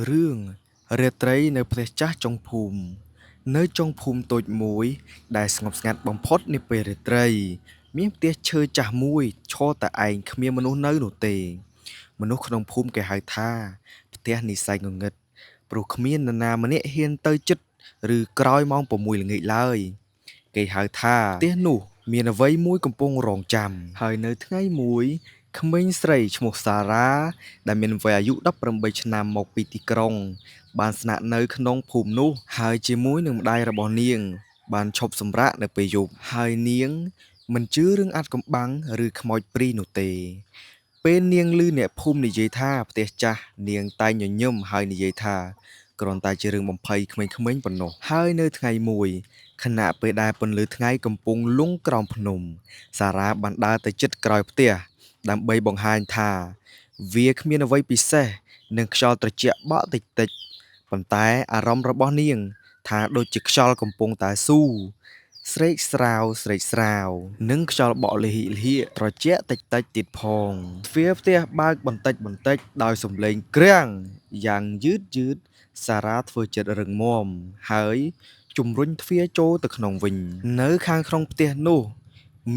រឿងរាត្រីនៅផ្ទះចាស់ចុងភូមិនៅចុងភូមិតូចមួយដែលស្ងប់ស្ងាត់បំផុតនាពេលរាត្រីមានផ្ទះឈើចាស់មួយឈរតែឯងគ្មានមនុស្សនៅនោះទេមនុស្សក្នុងភូមិគេហៅថាផ្ទះនិស្ស័យងងឹតព្រោះគ្មាននរណាម្នាក់ហ៊ានទៅជិតឬក្រោយម៉ោង6ល្ងាចឡើយគេហៅថាផ្ទះនោះមានអ្វីមួយកំពុងរងចាំហើយនៅថ្ងៃមួយក្មេងស្រីឈ្មោះសារ៉ាដែលមានវ័យអាយុ18ឆ្នាំមកពីទីក្រុងបានស្នាក់នៅក្នុងភូមិនោះហើយជាមួយនឹងម្ដាយរបស់នាងបានឈប់សម្រាកនៅពេលយប់ហើយនាងមិនជឿរឿងអាថ៌កំបាំងឬខ្មោចព្រាយនោះទេពេលនាងឮអ្នកភូមិនិយាយថាផ្ទះចាស់នាងតែងញញឹមហើយនិយាយថាគ្រាន់តែជារឿងបំភ័យក្មេងៗប៉ុណ្ណោះហើយនៅថ្ងៃមួយខណៈពេលដែលពន្លឺថ្ងៃកំពុងលង់ក្រោមភ្នំសារ៉ាបានដើរទៅជិតក្រោយផ្ទះដើម្បីបង្ហាញថាវាគ្មានអ្វីពិសេសនឹងខ្យល់ត្រជាក់បក់តិចៗប៉ុន្តែអារម្មណ៍របស់នាងថាដូចជាខ្យល់កំពុងតែស៊ូស្រេកស្រាវនិងខ្យល់បក់លិហិលហៀកត្រជាក់តិចៗទៀតផងទ្វារផ្ទះបើកបន្តិចដោយសំឡេងគ្រាំងយ៉ាងយឺតសារ៉ាធ្វើចិត្តរឹងមាំហើយជំរុញទ្វារចូលទៅក្នុងវិញនៅខាងក្នុងផ្ទះនោះ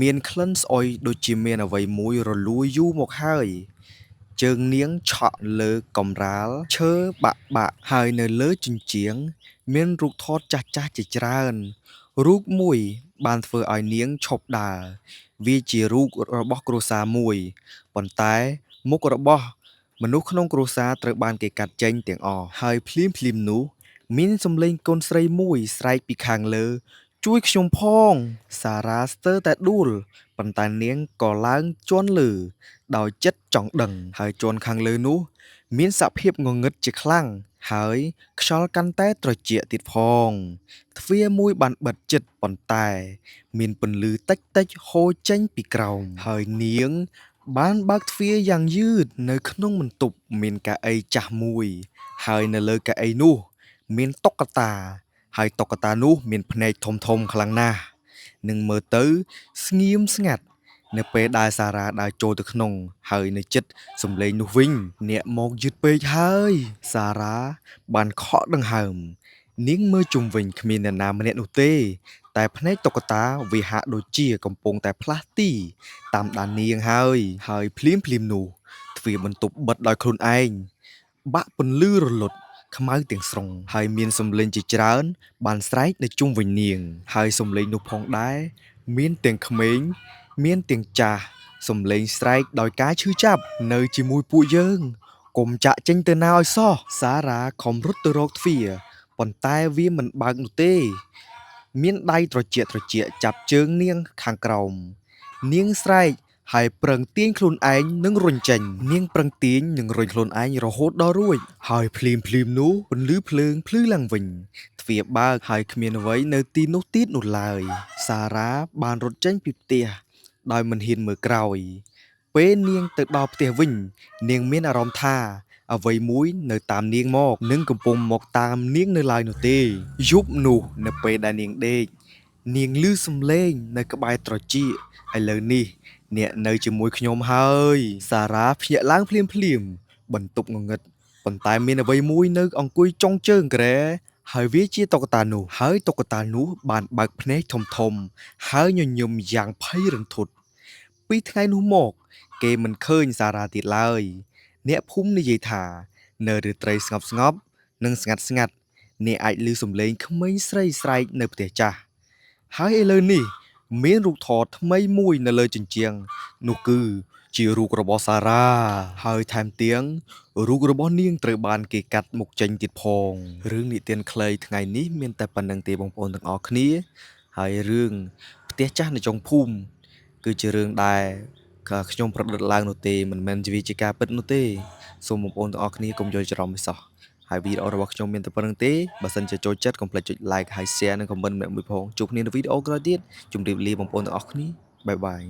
មានក្លិនស្អុយដូចជាមានអ្វីមួយរលួយយូរមកហើយជើងនាងឆក់លើកម្រាលឈើបាក់ហើយនៅលើជញ្ជាំងមានរូបថតចាស់ជាច្រើនរូបមួយបានធ្វើឲ្យនាងឈប់ដើរវាជារូបរបស់គ្រួសារមួយប៉ុន្តែមុខរបស់មនុស្សក្នុងគ្រួសារត្រូវបានគេកាត់ចេញទាំងអស់ហើយភ្លាមនោះមានសំឡេងកូនស្រីមួយស្រែកពីខាងលើជួយខ្ញុំផងសារ៉ាស្ទើរតែដួលប៉ុន្តែនាងក៏ឡើងជាន់លើដោយចិត្តចង់ដឹងហើយជាន់ខាងលើនោះមានសភាពងងឹតជាខ្លាំងហើយខ្យល់កាន់តែត្រជាក់ទៀតផងទ្វារមួយបានបិទជិតប៉ុន្តែមានពន្លឺតិចហូរចេញពីក្រោមហើយនាងបានបើកទ្វារយ៉ាងយឺតនៅក្នុងបន្ទប់មានកៅអីចាស់មួយហើយនៅលើកៅអីនោះមានតុក្កតាហើយតុក្កតានោះមានភ្នែកធំខ្លាំងណាស់នឹងមើលទៅស្ងៀមស្ងាត់នៅពេលដែលសារ៉ាដើរចូលទៅក្នុងហើយនៅចិត្តសំឡេងនោះវិញអ្នកមកយឺតពេកហើយសារ៉ាបានខកដង្ហើមនាងមើលជុំវិញគ្មានអ្នកណាម្នាក់នោះទេតែភ្នែកតុក្កតាវាហាក់ដូចជាកំពុងតែផ្លាស់ទីតាមដាននាងហើយភ្លាមនោះទ្វារបន្ទប់បិទដោយខ្លួនឯងបាក់ពន្លឺរលត់ខ្មៅទាំងស្រុងហើយមានសំឡេងជាច្រើនបានស្រែកនៅជុំវិញនាងហើយសំឡេងនោះផងដែរមានទាំងក្មេងមានទាំងចាស់សំឡេងស្រែកដោយការឈឺចាប់នៅជាមួយពួកយើងកុំចាក់ចេញទៅណាឲ្យសោះសារ៉ាខំរត់ទៅរកទ្វារប៉ុន្តែវាមិនបើកនោះទេមានដៃត្រជាក់ចាប់ជើងនាងខាងក្រោមនាងស្រែកហើយប្រឹងទាញខ្លួនឯងនឹងរុញចេញនាងប្រឹងទាញនឹងរុញខ្លួនឯងរហូតដល់រួចហើយភ្លាមនោះពន្លឺភ្លើងភ្លឺឡើងវិញទ្វារបើកហើយគ្មានអ្វីនៅទីនោះទៀតនោះឡើយសារ៉ាបានរត់ចេញពីផ្ទះដោយមិនហ៊ានមើលក្រោយពេលនាងទៅដល់ផ្ទះវិញនាងមានអារម្មណ៍ថាអ្វីមួយនៅតាមនាងមកនិងកំពុងមកតាមនាងនៅឡើយនោះទេយប់នោះនៅពេលដែលនាងដេកនាងឮសំឡេងនៅក្បែរត្រចៀកឥឡូវនេះអ្នកនៅជាមួយខ្ញុំហើយសារ៉ាភ្ញាក់ឡើងភ្លាមបន្ទប់ងងឹតប៉ុន្តែមានអ្វីមួយនៅអង្គុយចុងជើងគ្រែហើយវាជាតុក្កតានោះហើយតុក្កតានោះបានបើកភ្នែកធំហើយញញឹមយ៉ាងភ័យរន្ធត់ពីថ្ងៃនោះមកគេមិនឃើញសារ៉ាទៀតឡើយអ្នកភូមិនិយាយថានៅរាត្រីស្ងប់និងស្ងាត់អ្នកអាចឮសំឡេងក្មេងស្រីស្រែកនៅផ្ទះចាស់ហើយឥឡូវនេះមានរូបថតថ្មីមួយនៅលើជញ្ជាំងនោះគឺជារូបរបស់សារ៉ាហើយថែមទាំងរូបរបស់នាងត្រូវបានគេកាត់មុខចេញទៀតផងរឿងនិទានខ្លីថ្ងៃនេះមានតែប៉ុណ្្នឹងទេបងប្អូនទាំងអស់គ្នាហើយរឿងផ្ទះចាស់នៅចុងភូមិគឺជារឿងដែលខ្ញុំប្រឌិតឡើងនោះទេមិនមែនជាការពិតនោះទេសូមបងប្អូនទាំងអស់គ្នាកុំយល់ច្រឡំឲ្យសោះហើយវីដេអូរបស់ខ្ញុំមានតែប៉ុណ្្នឹងទេបើសិនជាចូលចិត្តកុំភ្លេចចុច like ហើយ share និង comment ម្នាក់មួយផងជួបគ្នានៅវីដេអូក្រោយទៀតជម្រាបលាបងប្អូនទាំងអស់គ្នាបាយ